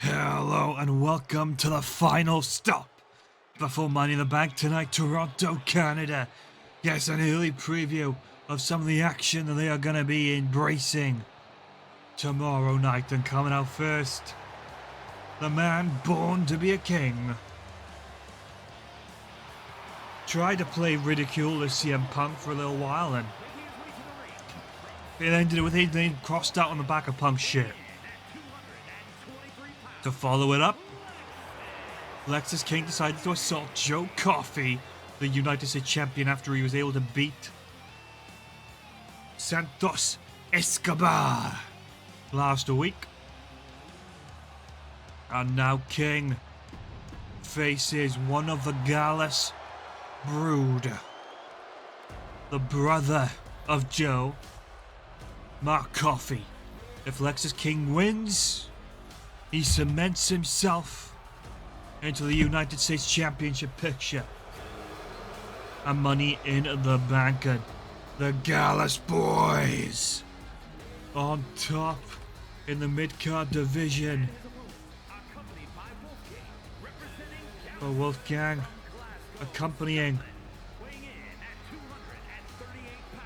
Hello and welcome to the final stop before Money in the Bank tonight, Toronto, Canada. Yes, an early preview of some of the action that they are going to be embracing tomorrow night. And coming out first, the man born to be a king. Tried to play ridicule as CM Punk for a little while, and it ended with his name crossed out on the back of Punk's shit. To follow it up, Lexus King decided to assault Joe Coffey, the United States champion, after he was able to beat Santos Escobar last week. And now King faces one of the Gallus brood, the brother of Joe, Mark Coffey. If Lexus King wins, he cements himself into the United States Championship picture. And Money in the Bank. And the Gallus boys on top in the mid-card division. For Wolfgang accompanying,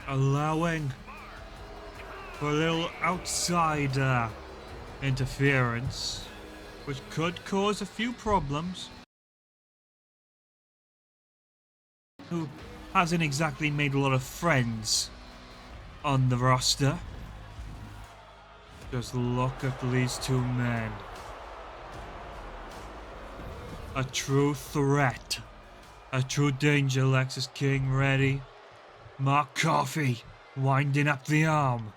allowing for a little outside interference, which could cause a few problems. Who hasn't exactly made a lot of friends on the roster. Just look at these two men. A true threat. A true danger. Lexus King ready. Mark Coffey winding up the arm.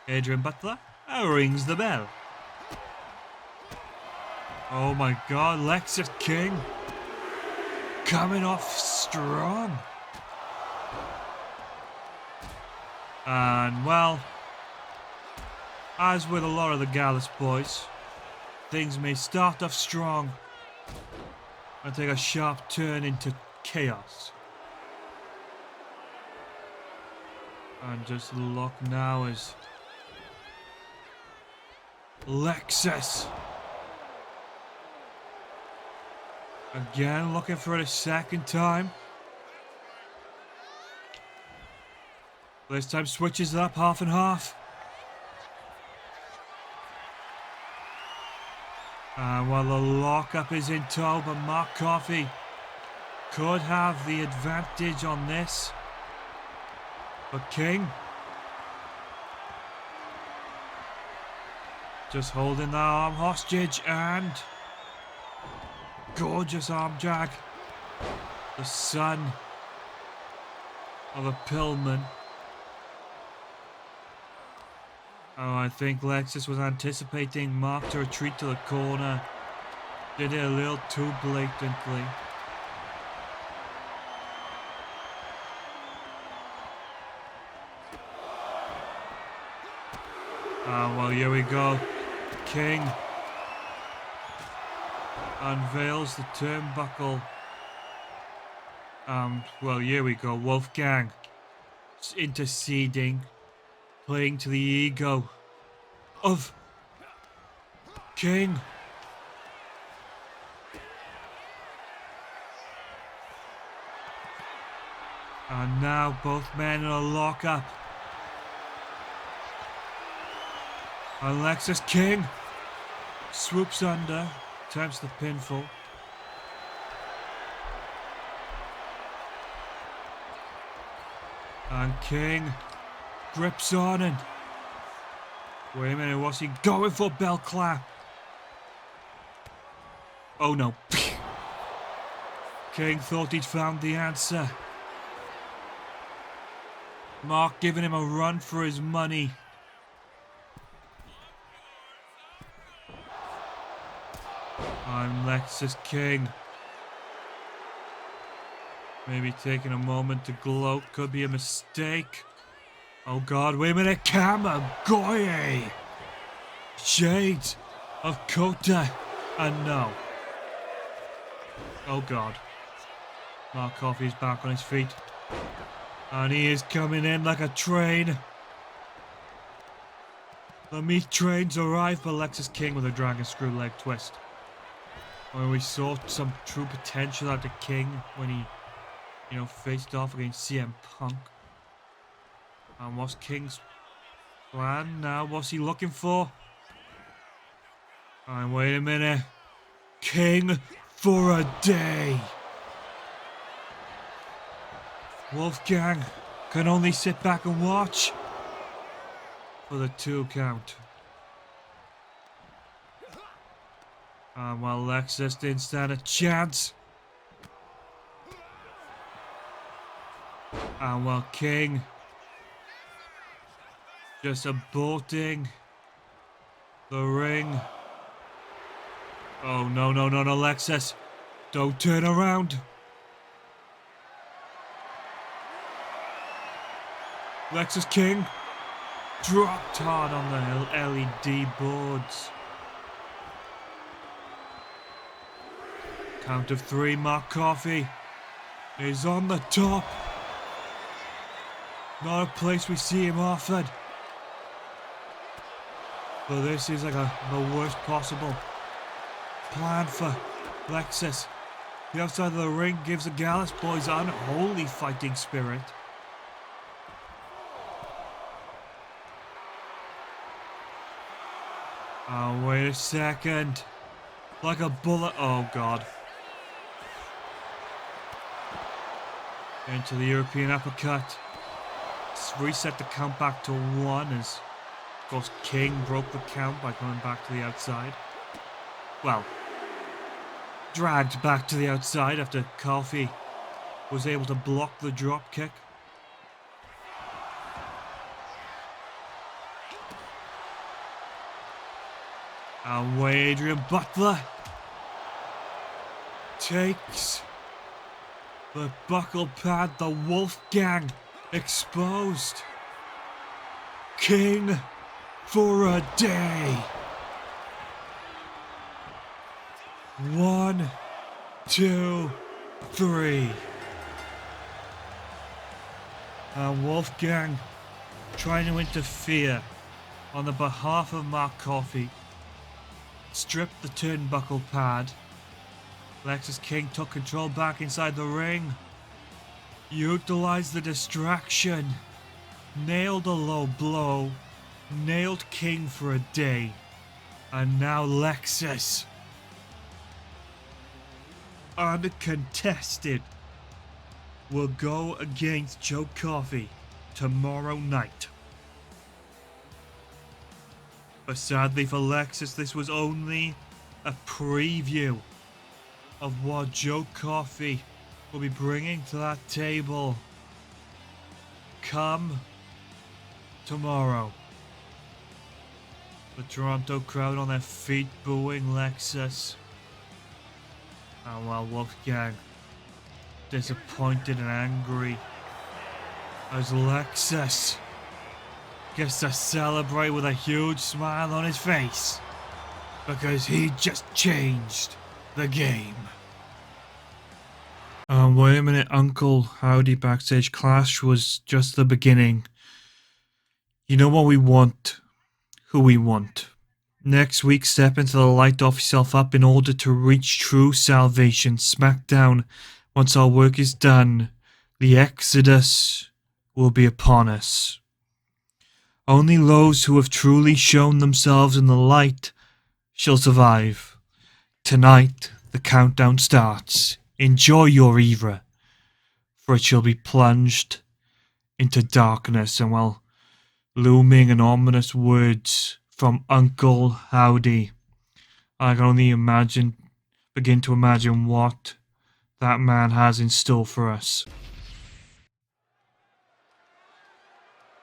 Adrian Butler rings the bell. Oh my god, Lexus King coming off strong. And well, as with a lot of the Gallus boys, things may start off strong and take a sharp turn into chaos. And just look now as Lexus again looking for it a second time. This time switches it up half and half. And while the lockup is in tow, but Mark Coffey could have the advantage on this. But King just holding that arm hostage, and gorgeous arm drag. The son of a pillman. Oh, I think Lexus was anticipating Mark to retreat to the corner. Did it a little too blatantly. Well, here we go. King unveils the turnbuckle. Well, here we go. Wolfgang interceding, playing to the ego of King. And now both men in a lockup. And Lexus King swoops under, attempts the pinfall. And King grips on, and wait a minute, what's he going for? Bell clap. Oh no. King thought he'd found the answer. Mark giving him a run for his money. I'm Lexus King. Maybe taking a moment to gloat could be a mistake. Oh god, wait a minute, Kamagoye! Shades of Kota, and no. Oh god. Mark Coffey's back on his feet. And he is coming in like a train. The meat trains arrive, but Lexus King with a dragon screw leg twist. When we saw some true potential out of King when he, faced off against CM Punk. And what's King's plan now? What's he looking for? And wait a minute. King for a day. Wolfgang can only sit back and watch for the 2 count. And while Lexus didn't stand a chance. And while King just aborting the ring. Oh, no, Lexus. Don't turn around. Lexus King dropped hard on the LED boards. Count of 3, Mark Coffey is on the top. Not a place we see him often. But this is like the worst possible plan for Lexus. The outside of the ring gives the Gallus boys unholy fighting spirit. Oh, wait a second. Like a bullet. Oh, God. Into the European uppercut. Reset the count back to 1 as, of course, King broke the count by coming back to the outside. Well, dragged back to the outside after Coffey was able to block the drop kick. And Adrian Butler takes the buckle pad, the Wolfgang exposed. King for a day. 1, 2, 3. And Wolfgang trying to interfere on the behalf of Mark Coffey. Stripped the turnbuckle pad. Lexus King took control back inside the ring. Utilized the distraction. Nailed a low blow. Nailed King for a day. And now Lexus, uncontested, will go against Joe Coffey tomorrow night. But sadly for Lexus, this was only a preview of what Joe Coffey will be bringing to that table come tomorrow. The Toronto crowd on their feet booing Lexus. And while Wolfgang disappointed and angry as Lexus gets to celebrate with a huge smile on his face because he just changed the game. Wait a minute, Uncle Howdy backstage clash was just the beginning. You know what we want, who we want. Next week, step into the light, off yourself up in order to reach true salvation. SmackDown, once our work is done, the Exodus will be upon us. Only those who have truly shown themselves in the light shall survive. Tonight, the countdown starts. Enjoy your era, for it shall be plunged into darkness. And while looming and ominous words from Uncle Howdy, I can only begin to imagine what that man has in store for us.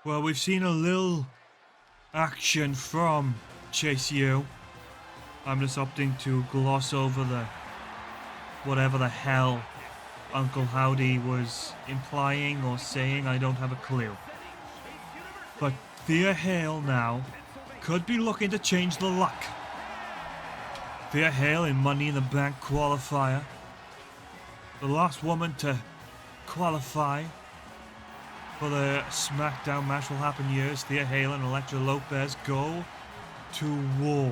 Well, we've seen a little action from Chase U. I'm just opting to gloss over the whatever the hell Uncle Howdy was implying or saying. I don't have a clue. But Thea Hale now could be looking to change the luck. Thea Hale in Money in the Bank qualifier. The last woman to qualify for the SmackDown match will happen years. Thea Hale and Elektra Lopez go to war.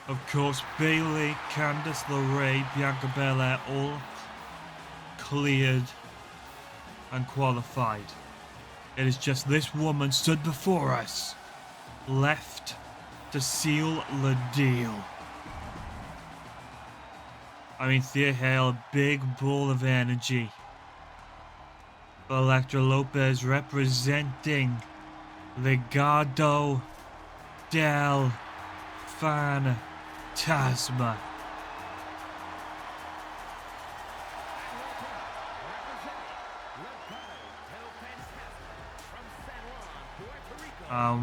Of course, Bayley, Candice LeRae, Bianca Belair all cleared and qualified. It is just this woman stood before us, left to seal the deal. I mean, Thea Hale, big ball of energy. Elektra Lopez representing Legado del Fantasma.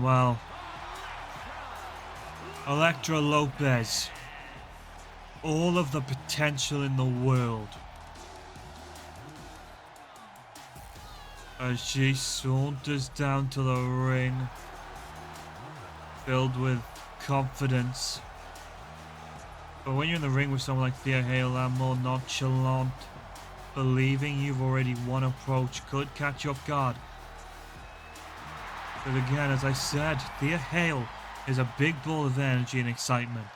Well, Elektra Lopez, all of the potential in the world. As she saunters down to the ring, filled with confidence. But when you're in the ring with someone like Thea Hale, that more nonchalant, believing you've already won approach could catch you off guard. But again, as I said, Thea Hale is a big ball of energy and excitement.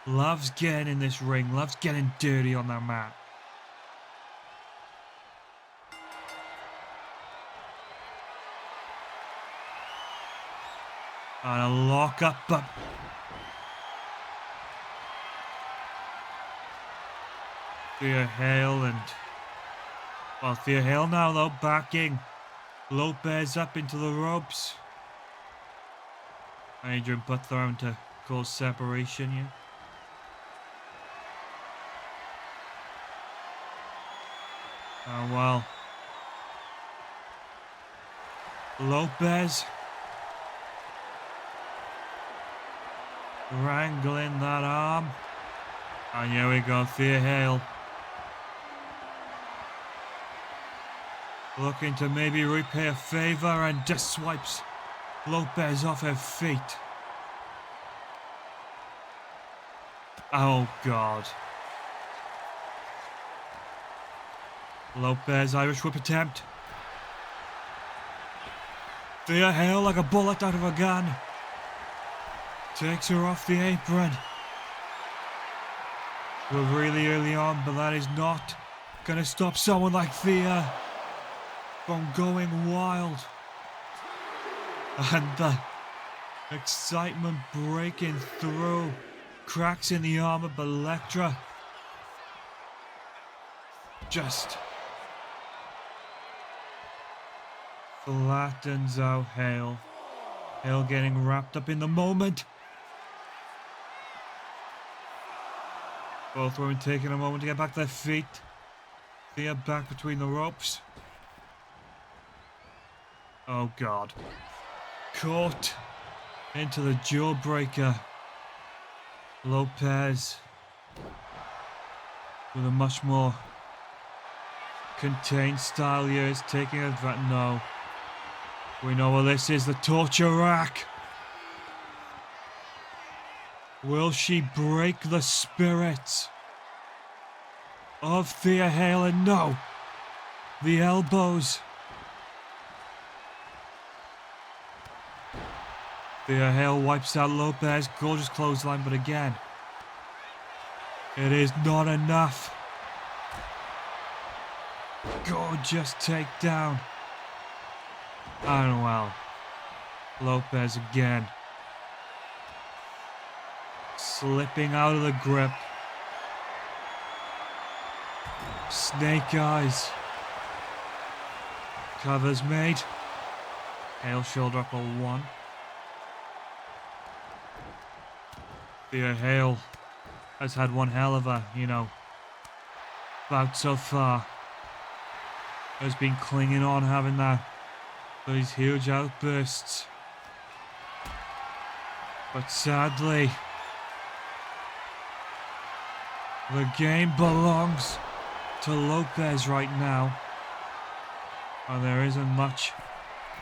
Loves getting in this ring, loves getting dirty on that mat. And a lock up, but Thea Hale and, well, Thea Hale now though, backing Lopez up into the ropes. Adrian Butler having to cause separation here. Oh well. Lopez wrangling that arm. And here we go, Thea Hale. Looking to maybe repay a favor and just swipes Lopez off her feet. Oh God. Lopez, Irish whip attempt. Thea Hale like a bullet out of a gun. Takes her off the apron. We're really early on, but that is not gonna stop someone like Thea from going wild. And the excitement breaking through. Cracks in the armor, but Elektra just flattens out Hale. Hale getting wrapped up in the moment. Both women taking a moment to get back to their feet. Thea back between the ropes. Oh God. Caught into the jawbreaker. Lopez with a much more contained style here is taking advantage. No. We know what this is, the torture rack. Will she break the spirit of Thea Hale? And no. The elbows. Thea Hale wipes out Lopez. Gorgeous clothesline, but again, it is not enough. Gorgeous takedown. And well, Lopez again. Slipping out of the grip. Snake eyes. Covers made. Hale shoulder up a one. Thea Hale has had one hell of a, bout so far. Has been clinging on, having those huge outbursts. But sadly, the game belongs to Lopez right now. And there isn't much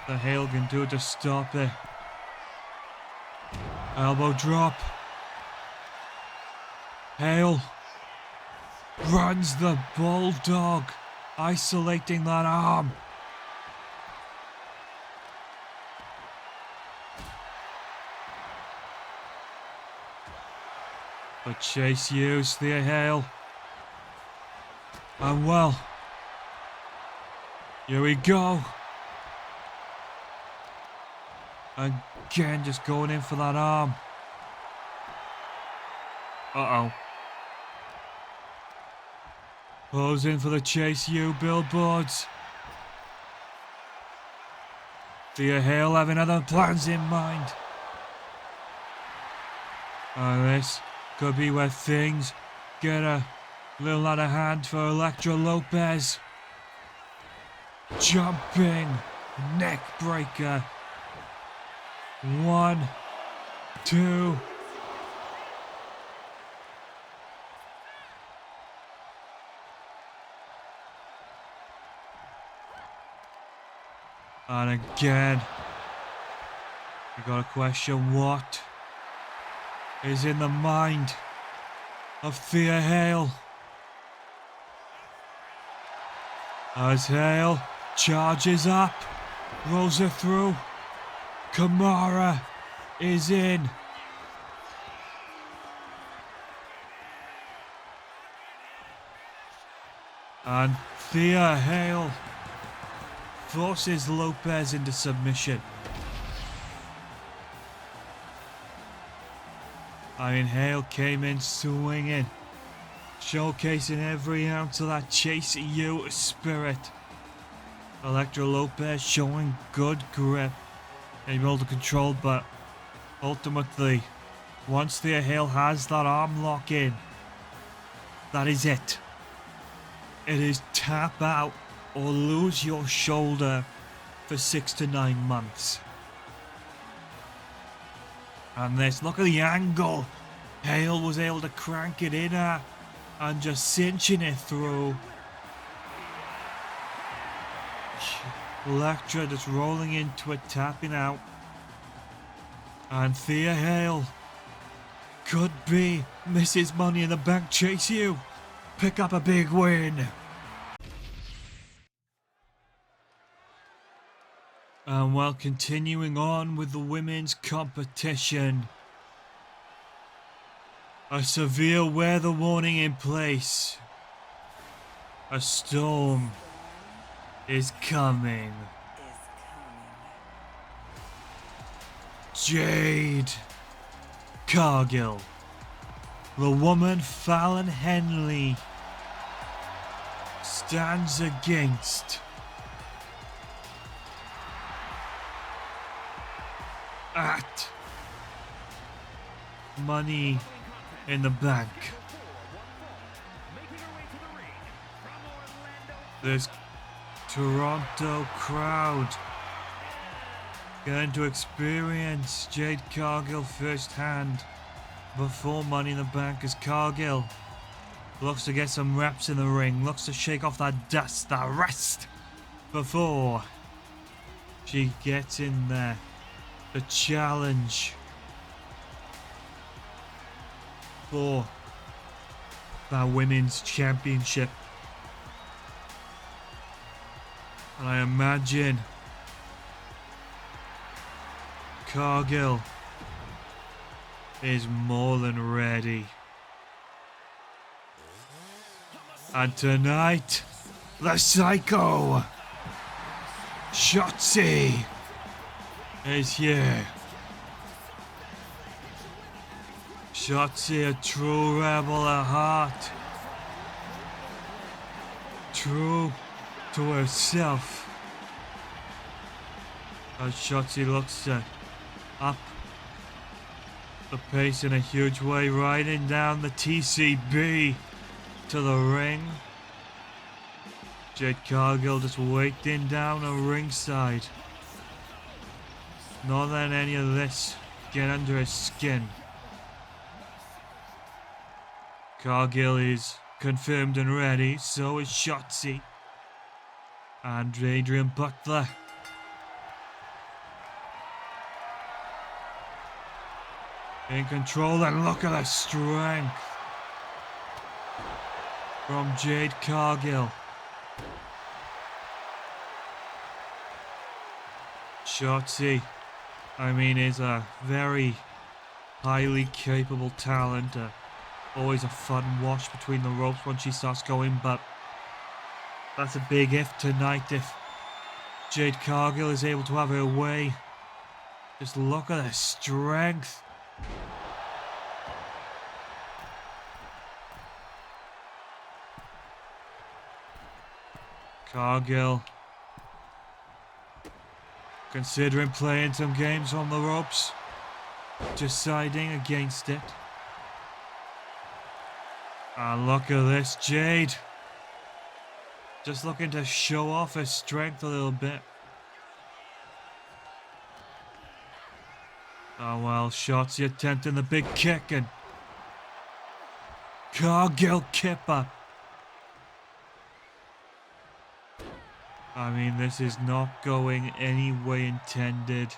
that Hale can do to stop it. Elbow drop. Hale runs the bulldog, isolating that arm. But Chase Hughes, Thea Hale. And well, here we go. Again, just going in for that arm. Uh-oh. Posing for the Chase U billboards. Thea Hale having other plans in mind. And this could be where things get a little out of hand for Elektra Lopez. Jumping neck breaker. 1, 2. And again, you gotta question what is in the mind of Thea Hale. As Hale charges up, rolls her through. Kamara is in. And Thea Hale forces Lopez into submission. I mean, Hale came in swinging, showcasing every ounce of that Chase U spirit. Elektra Lopez showing good grip, able to control, but ultimately, once Thea Hale has that arm lock in, that is it. It is tap out or lose your shoulder for 6 to 9 months. And this, look at the angle. Hale was able to crank it in her and just cinching it through. Elektra just rolling into it, tapping out. And Thea Hale could be Mrs. Money in the Bank. Chase U, pick up a big win. And while continuing on with the women's competition, a severe weather warning in place. A storm is coming. Jade Cargill, the woman Fallon Henley, stands against at Money in the Bank. This Toronto crowd going to experience Jade Cargill firsthand before Money in the Bank, as Cargill looks to get some reps in the ring, looks to shake off that dust, that rust, before she gets in there. The challenge for that women's championship. And I imagine Cargill is more than ready. And tonight, the Psycho Shotzi is here. Shotzi, a true rebel at heart. True to herself. As Shotzi looks to up the pace in a huge way, riding down the TCB to the ring. Jade Cargill just waiting down a ringside. Not letting any of this get under his skin. Cargill is confirmed and ready, so is Shotzi. And Adrian Butler. In control, and look at the strength from Jade Cargill. Shotzi, I mean, is a very highly capable talent, a Always a fun wash between the ropes once she starts going, but that's a big if tonight if Jade Cargill is able to have her way. Just look at her strength. Cargill considering playing some games on the ropes, deciding against it. And look at this, Jade. Just looking to show off her strength a little bit. Oh well, Shotzi attempting the big kick and Cargill kipper. I mean, this is not going any way intended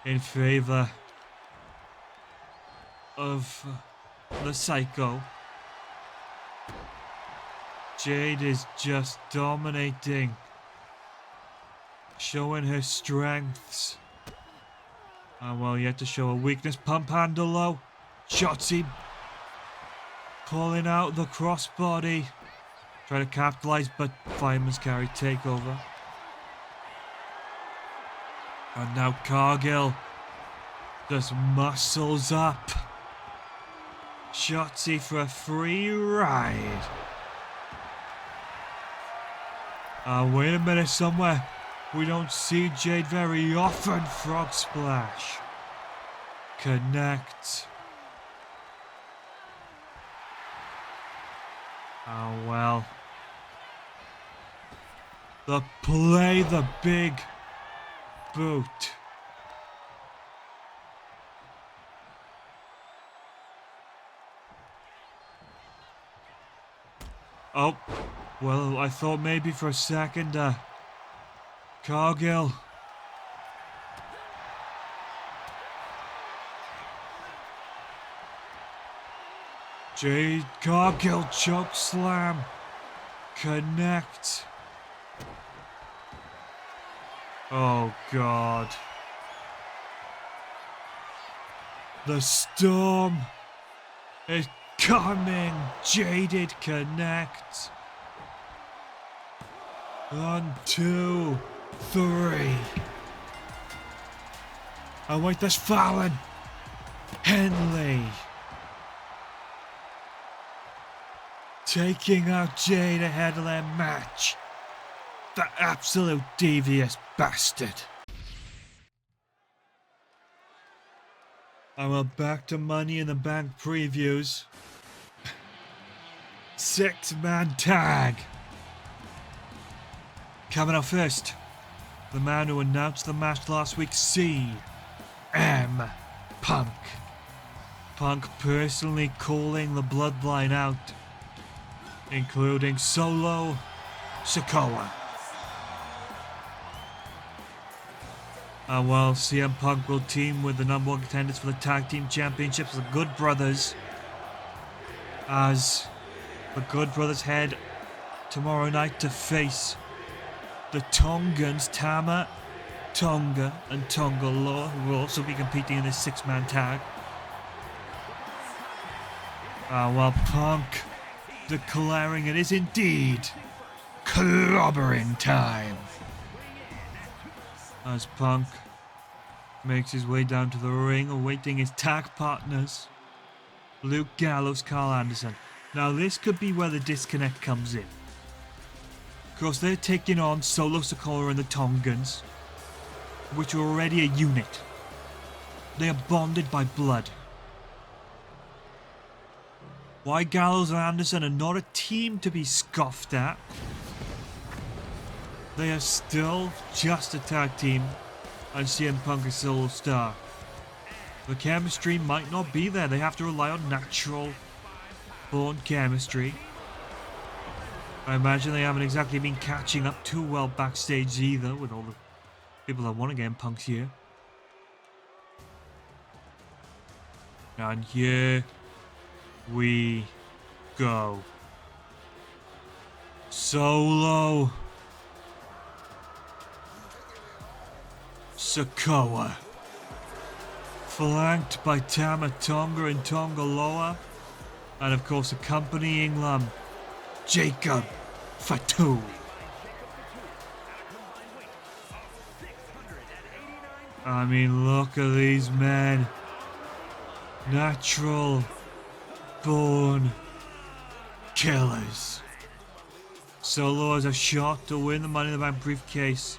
in favor of the Psycho. Jade is just dominating, showing her strengths. And well, yet to show a weakness. Pump handle low. Shotzi pulling out the crossbody. Try to capitalize, but Fireman's Carry takeover. And now Cargill just muscles up. Shotzi for a free ride. Wait a minute, somewhere we don't see Jade very often. Frog splash. Connect. Oh well. The play, the big boot. Oh, well, I thought maybe for a second, Cargill. Jade Cargill choke slam. Connect. Oh God. The storm is coming. Jaded connect. 1, 2, 3. Oh wait, there's Fallon. Henley. Taking out Jade ahead of their match. The absolute devious bastard. And we're back to Money in the Bank previews. 6-man tag. Coming up first, the man who announced the match last week, CM Punk. Punk personally calling the bloodline out, including Solo Sikoa. And while CM Punk will team with the number 1 contenders for the Tag Team Championships, the Good Brothers, as the Good Brothers head tomorrow night to face the Tongans, Tama, Tonga, and Tonga Law, who will also be competing in this 6-man tag. While Punk declaring it is indeed clobbering time. As Punk makes his way down to the ring, awaiting his tag partners, Luke Gallows, Carl Anderson. Now this could be where the disconnect comes in. Of course, they're taking on Solo Sikoa and the Tongans, which are already a unit. They are bonded by blood. Why Gallows and Anderson are not a team to be scoffed at. They are still just a tag team, and CM Punk is still a star. The chemistry might not be there. They have to rely on natural born chemistry. I imagine they haven't exactly been catching up too well backstage either, with all the people that want to get in Punk's here. And here we go. Solo Sikoa, flanked by Tama Tonga and Tonga Loa, And of course, accompanying them, Jacob Fatu. I mean, look at these men. Natural born killers. Solo has a shot to win the Money in the Bank briefcase.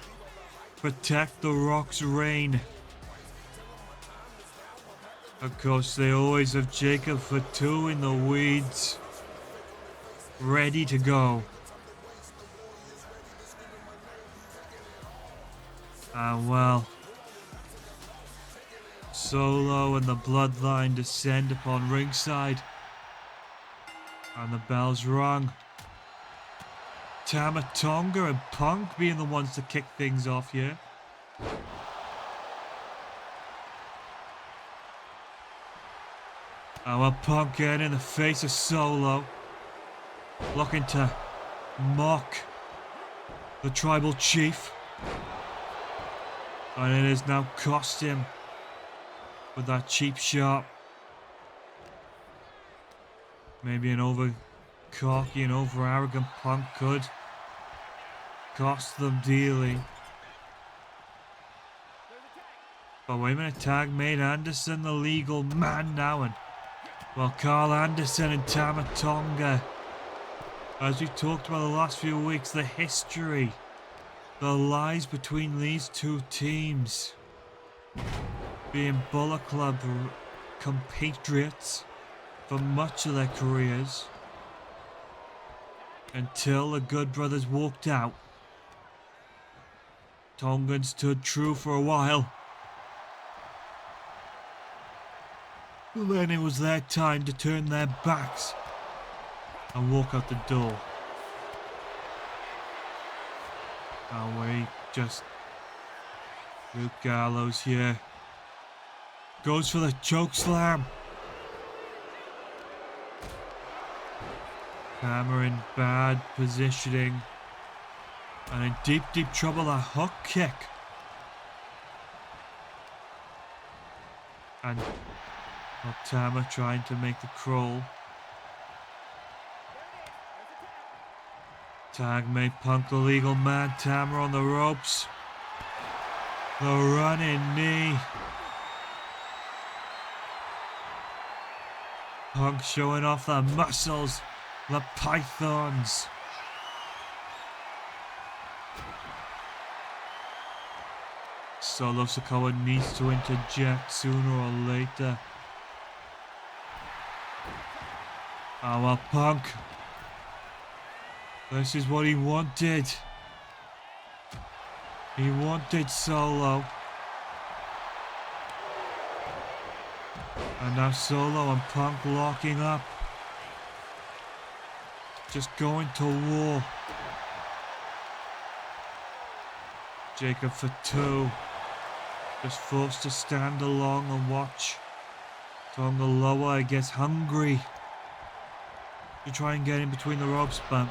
Protect the Rock's reign. Of course, they always have Jacob Fatu in the weeds, ready to go. And well, Solo and the Bloodline descend upon ringside, and the bell's rung. Tama Tonga and Punk being the ones to kick things off here. Our Punk getting in the face of Solo, looking to mock the tribal chief, and it has now cost him with that cheap shot. Maybe an over cocky and over arrogant Punk could cost them dearly. But wait a minute, tag made Anderson the legal man now, and well, Carl Anderson and Tama Tonga, as we talked about the last few weeks, the history, the lies between these two teams, being Bullet Club compatriots for much of their careers, until the Good Brothers walked out. Tongan stood true for a while. But then it was their time to turn their backs and walk out the door. Oh wait, just Luke Gallows here. Goes for the choke slam. Hammer in bad positioning. And in deep, deep trouble, a hook kick. And Tama trying to make the crawl. Tag made Punk the legal man. Tama on the ropes. The running knee. Punk showing off the muscles. The pythons. Solo Sikoa needs to interject sooner or later. Oh well, Punk. This is what he wanted. He wanted Solo. And now Solo and Punk locking up. Just going to war. Jacob Fatu just forced to stand along and watch. Tonga lower, I guess, hungry to try and get in between the ropes, but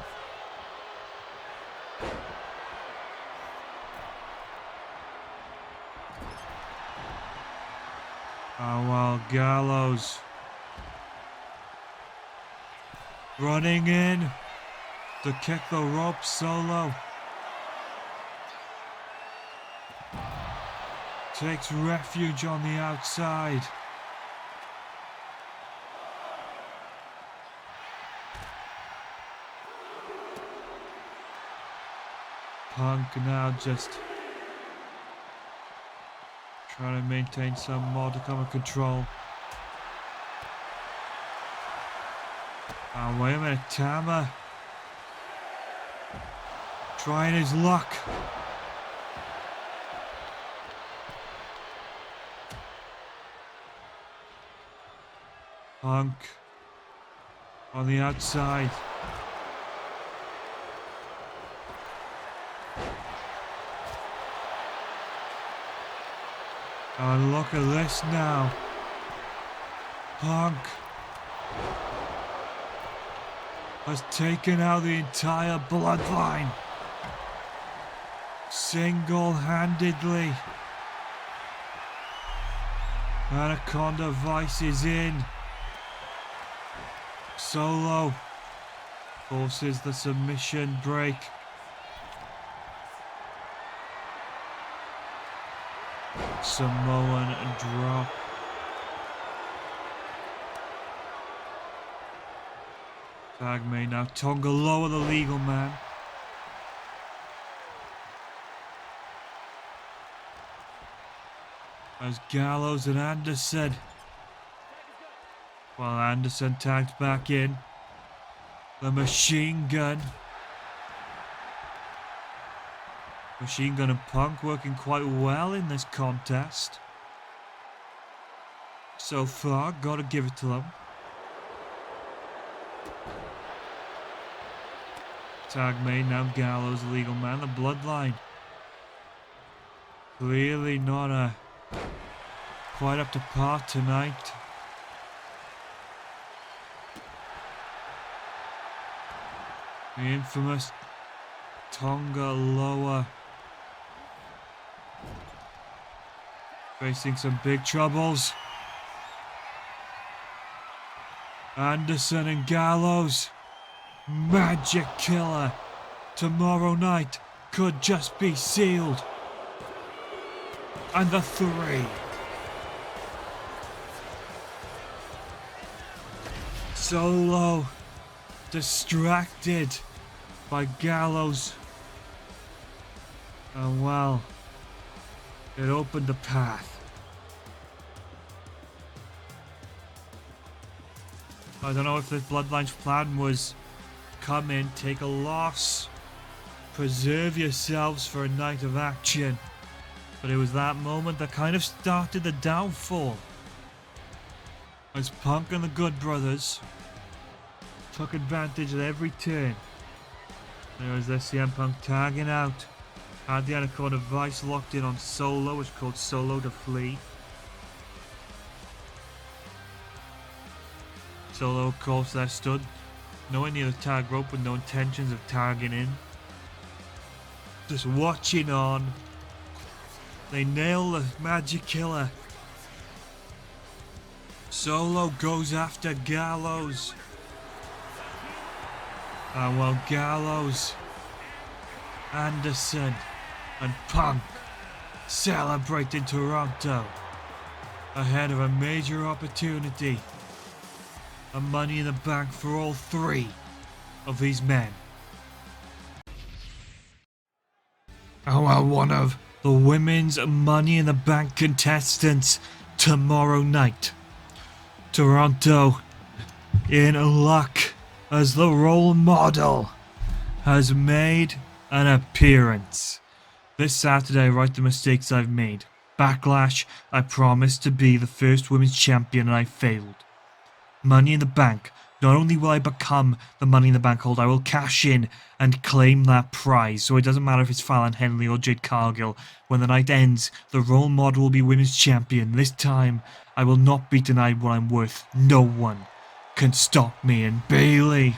oh well, Gallows running in to kick the rope. Solo takes refuge on the outside. Punk now just trying to maintain some modicum of control. Oh, wait a minute, Tama trying his luck. Punk on the outside. And look at this now. Punk has taken out the entire bloodline. Single-handedly. Anaconda Vice is in. Solo forces the submission break. Samoan drop. Tag made now. Tonga lower the legal man. As Gallows and Anderson. While Anderson tagged back in. The machine gun. Machine Gun and Punk working quite well in this contest. So far, gotta give it to them. Tag made now. Gallows, legal man, the Bloodline. Clearly not quite up to par tonight. The infamous Tonga lower. Facing some big troubles. Anderson and Gallows. Magic killer. Tomorrow night could just be sealed. And the 3. Solo. Distracted by Gallows. And well, it opened a path. I don't know if this Bloodline's plan was come in, take a loss, preserve yourselves for a night of action. But it was that moment that kind of started the downfall. As Punk and the Good Brothers took advantage at every turn. There was their CM Punk tagging out. Had the Anaconda Vice locked in on Solo, which called Solo to flee. Solo, of course, there stood, nowhere near the tag rope with no intentions of tagging in. Just watching on. They nail the Magic Killer. Solo goes after Gallows. And well, Gallows, Anderson, and Punk celebrate in Toronto ahead of a major opportunity. A Money in the Bank for all 3 of these men. And well, one of the women's Money in the Bank contestants tomorrow night. Toronto in luck as the role model has made an appearance. This Saturday, right the mistakes I've made. Backlash, I promised to be the first women's champion and I failed. Money in the Bank. Not only will I become the Money in the Bank holder, I will cash in and claim that prize. So it doesn't matter if it's Fallon Henley or Jade Cargill. When the night ends, the role model will be women's champion. This time, I will not be denied what I'm worth. No one can stop me. And Bayley,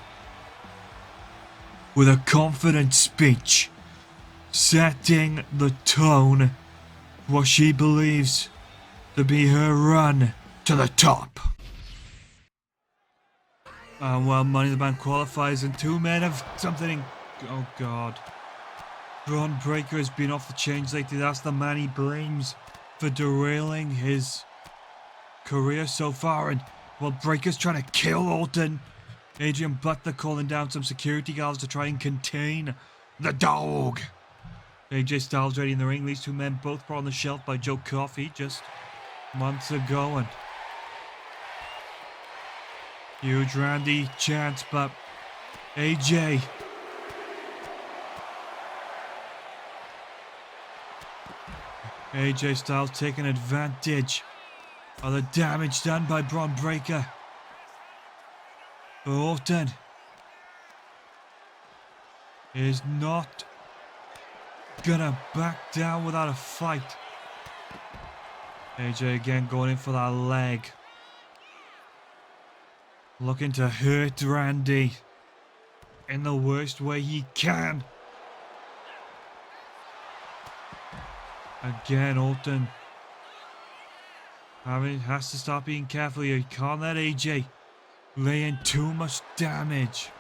with a confident speech, setting the tone for what she believes to be her run to the top. And well, Money in the Bank qualifies and 2 men have something. Oh god. Braun Breaker has been off the chains lately. That's the man he blames for derailing his career so far. And well, Breaker's trying to kill Orton. Adrian Butler calling down some security guards to try and contain the DAWG. AJ Styles ready in the ring. These 2 men both brought on the shelf by Joe Coffey just months ago. And huge Randy chance, but AJ Styles taking advantage of the damage done by Braun Breaker. But Orton is not gonna back down without a fight. AJ again going in for that leg. Looking to hurt Randy in the worst way he can. Again, Orton has to stop being careful here. He can't let AJ laying too much damage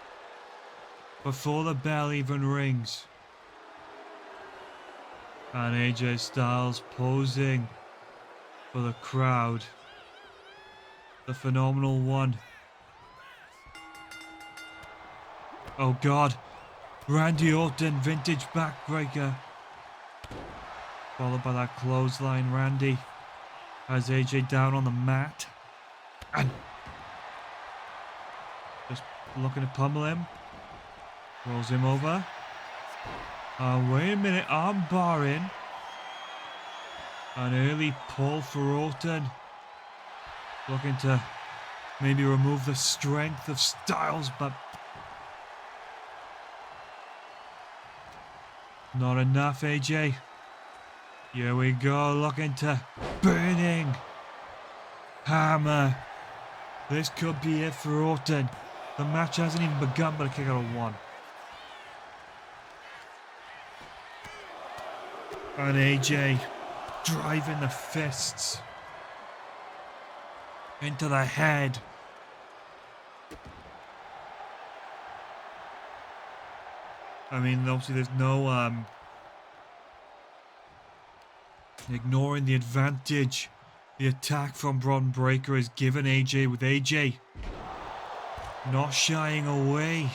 before the bell even rings. And AJ Styles posing for the crowd. The phenomenal one. Oh God. Randy Orton, vintage backbreaker. Followed by that clothesline. Randy has AJ down on the mat. And just looking to pummel him. Rolls him over. Wait a minute, arm bar in. An early pull for Orton. Looking to maybe remove the strength of Styles, but not enough, AJ. Here we go, looking to burning hammer. This could be it for Orton. The match hasn't even begun, but a kick out of one. And AJ driving the fists into the head. I mean, obviously there's no ignoring the advantage the attack from Bron Breakker has given AJ, with AJ not shying away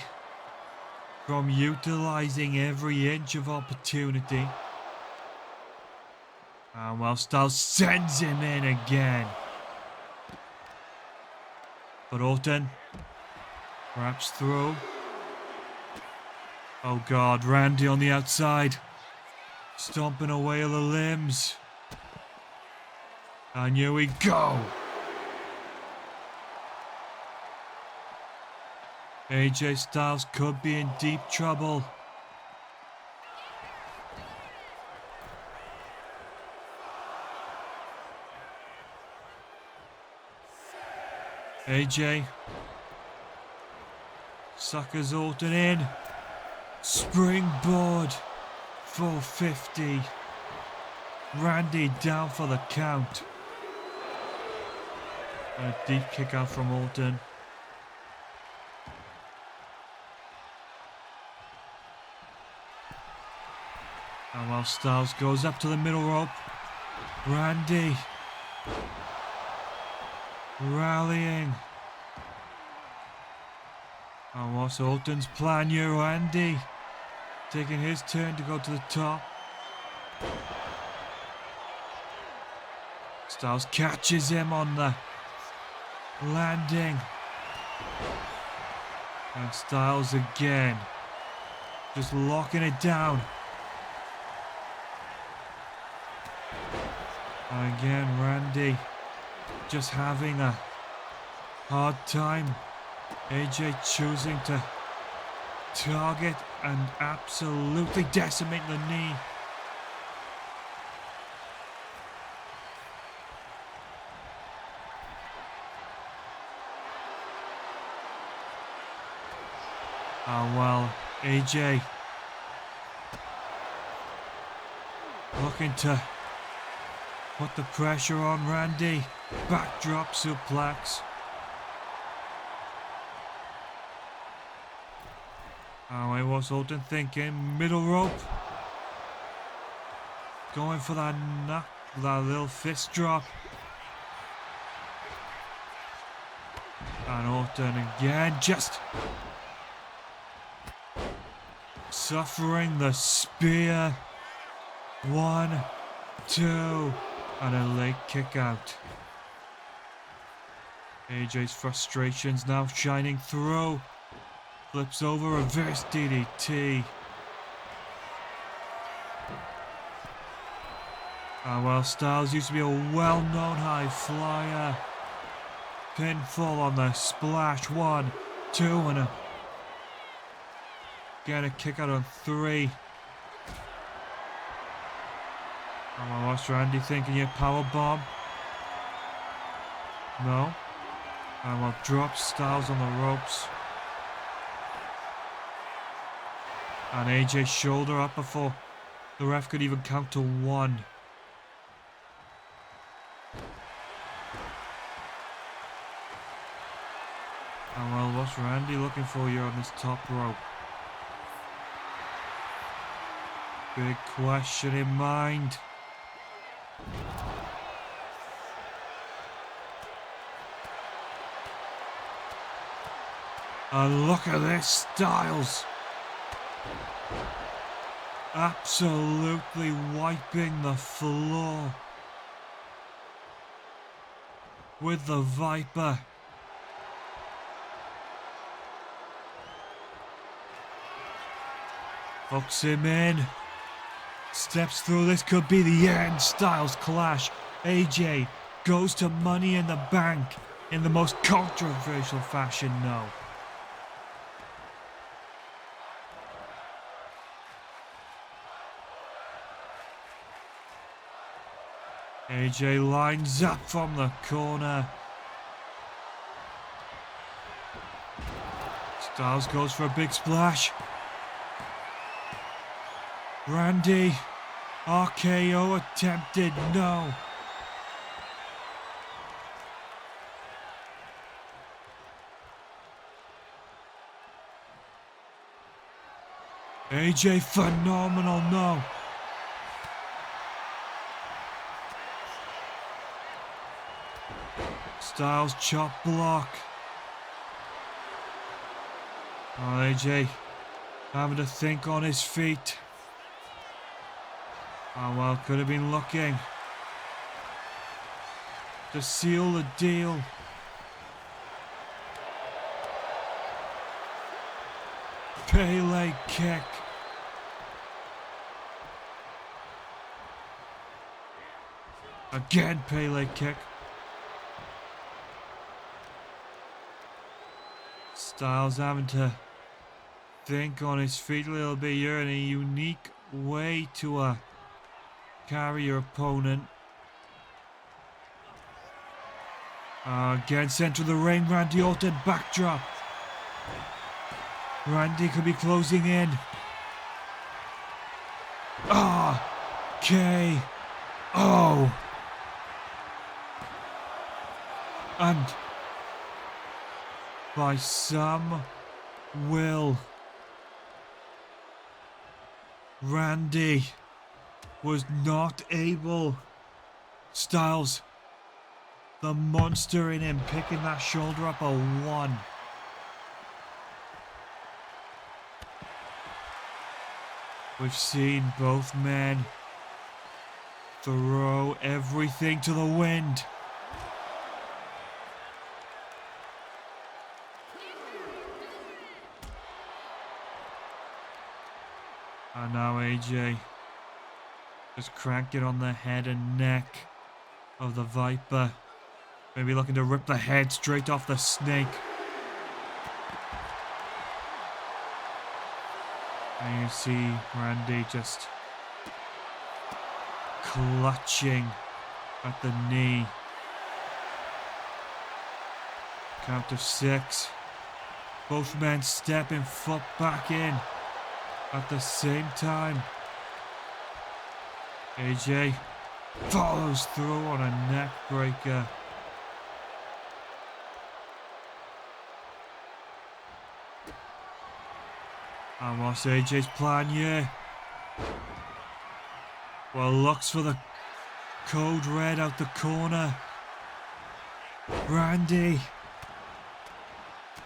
from utilizing every inch of opportunity. And well, Styles sends him in again. But Orton wraps through. Oh God, Randy on the outside. Stomping away all the limbs. And here we go. AJ Styles could be in deep trouble. AJ suckers Orton in. Springboard 450. Randy down for the count. A deep kick out from Orton. And while Styles goes up to the middle rope, Randy rallying. And what's Orton's plan here? Randy taking his turn to go to the top. Styles catches him on the landing. And Styles again, just locking it down. And again, Randy just having a hard time. AJ choosing to target and absolutely decimate the knee. Oh well, AJ looking to put the pressure on Randy. Backdrop suplex. Oh, I was Orton thinking middle rope. Going for that little fist drop. And Orton again, just suffering the spear. 1, 2, and a leg kick out. AJ's frustrations now shining through. Flips over, reverse DDT. Well, Styles used to be a well-known high flyer. Pinfall on the splash. 1, 2, and again a kick out on 3. What's Randy thinking here? Power bomb? No. Well, drops Styles on the ropes. And AJ's shoulder up before the ref could even count to 1. Oh well, what's Randy looking for here on this top rope? Big question in mind. And look at this, Styles. Absolutely wiping the floor with the Viper. Hooks him in. Steps through. This could be the end. Styles clash. AJ goes to Money in the Bank in the most controversial fashion, no. AJ lines up from the corner. Styles goes for a big splash. Randy, RKO attempted, no. AJ phenomenal, no. Styles chop block. Oh, AJ having to think on his feet. Oh well, could have been looking to seal the deal. Pele kick. Again, Pele kick. Styles having to think on his feet a little bit here in a unique way to carry your opponent. Again, center of the ring, Randy Orton, backdrop. Randy could be closing in. KO. And by some will, Randy was not able. Styles, the monster in him, picking that shoulder up a 1. We've seen both men throw everything to the wind. And now AJ just cranked it on the head and neck of the Viper. Maybe looking to rip the head straight off the snake. And you see Randy just clutching at the knee. Count of 6. Both men stepping foot back in at the same time. AJ follows through on a neck breaker. And what's AJ's plan here? Well, looks for the code red out the corner. Randy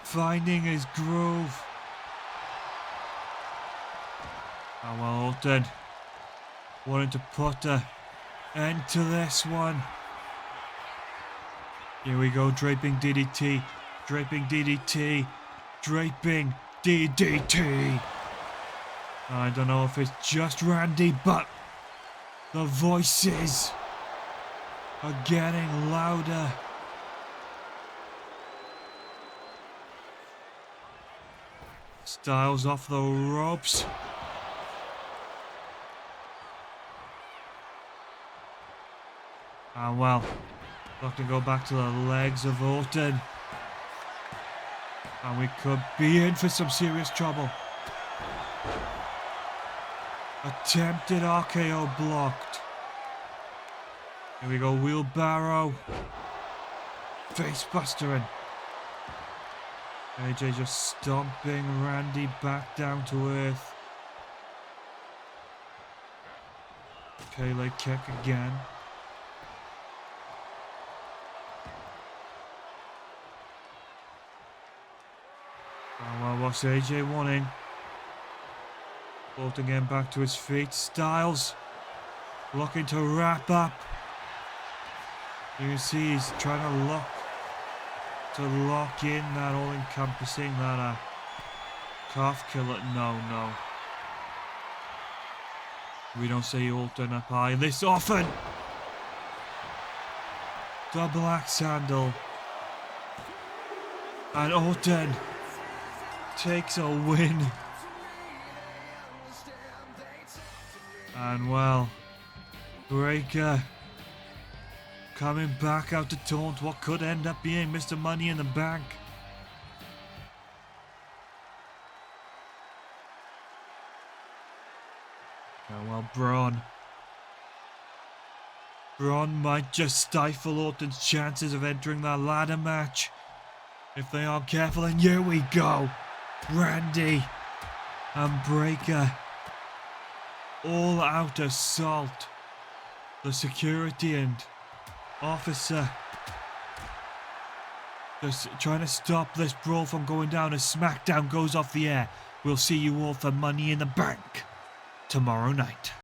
finding his groove. And well, Orton wanting to put an end to this one. Here we go, draping DDT, draping DDT, draping DDT. I don't know if it's just Randy, but the voices are getting louder. Styles off the ropes. And well, look to go back to the legs of Orton. And we could be in for some serious trouble. Attempted RKO blocked. Here we go, wheelbarrow. Face bustering. AJ just stomping Randy back down to earth. Pele kick again. Oh, well, what's AJ wanting? Bolt again back to his feet. Styles looking to wrap up. You can see he's trying to lock in that all-encompassing, that calf killer. No. We don't see Orton up high this often. Double axe handle. And Orton takes a win. And well, Breaker coming back out to taunt what could end up being Mr. Money in the Bank. Oh well, Braun might just stifle Orton's chances of entering that ladder match if they aren't careful, and here we go. Randy and Breaker all out assault. The security and officer just trying to stop this brawl from going down as SmackDown goes off the air. We'll see you all for Money in the Bank tomorrow night.